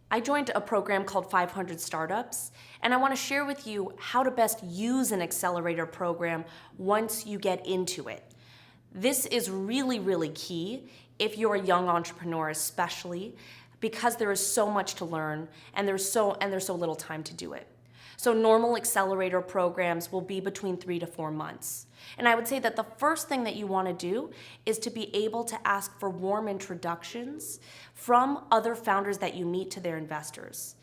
I joined a program called 500 Startups, and I want to share with you how to best use an accelerator program once you get into it. This is really, really key if you're a young entrepreneur, especially because there is so much to learn and there's so little time to do it. So normal accelerator programs will be between 3 to 4 months. And I would say that the first thing that you want to do is to be able to ask for warm introductions from other founders that you meet to their investors.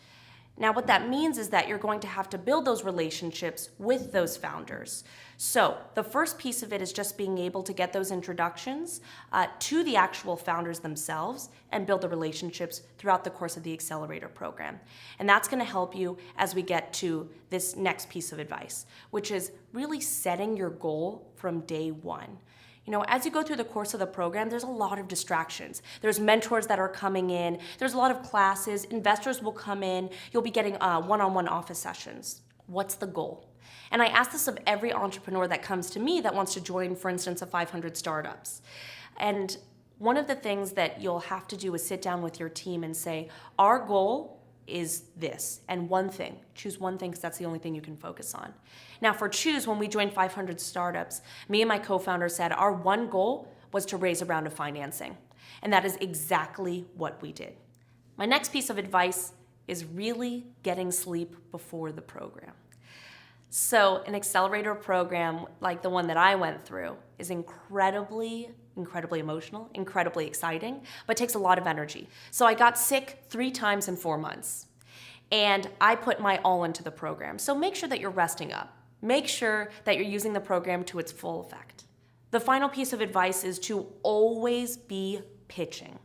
Now, what that means is that you're going to have to build those relationships with those founders. So the first piece of it is just being able to get those introductions to the actual founders themselves and build the relationships throughout the course of the accelerator program. And that's going to help you as we get to this next piece of advice, which is really setting your goal from day one. You know, as you go through the course of the program, there's a lot of distractions. There's mentors that are coming in. There's a lot of classes. Investors will come in. You'll be getting one-on-one office sessions. What's the goal? And I ask this of every entrepreneur that comes to me that wants to join, for instance, a 500 Startups. And one of the things that you'll have to do is sit down with your team and say, our goal is this, and one thing. Choose one thing because that's the only thing you can focus on. Now for Choose, when we joined 500 Startups, me and my co-founder said our one goal was to raise a round of financing. And that is exactly what we did. My next piece of advice is really getting sleep before the program. So an accelerator program like the one that I went through is incredibly emotional, incredibly exciting, but takes a lot of energy. So I got sick 3 times in 4 months, and I put my all into the program. So make sure that you're resting up. Make sure that you're using the program to its full effect. The final piece of advice is to always be pitching.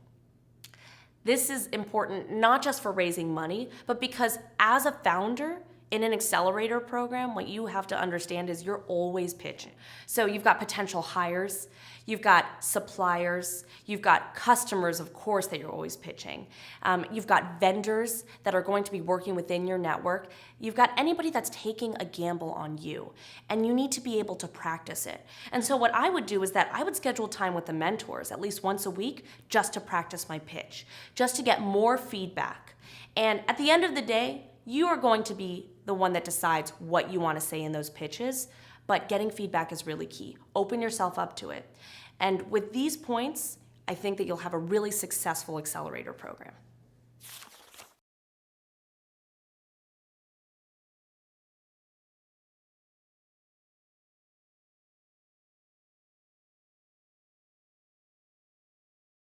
This is important not just for raising money, but because as a founder, in an accelerator program, what you have to understand is you're always pitching. So you've got potential hires, you've got suppliers, you've got customers, of course, that you're always pitching. You've got vendors that are going to be working within your network. You've got anybody that's taking a gamble on you, and you need to be able to practice it. And so what I would do is that I would schedule time with the mentors at least once a week just to practice my pitch, just to get more feedback. And at the end of the day, you are going to be the one that decides what you want to say in those pitches, but getting feedback is really key. Open yourself up to it. And with these points, I think that you'll have a really successful accelerator program.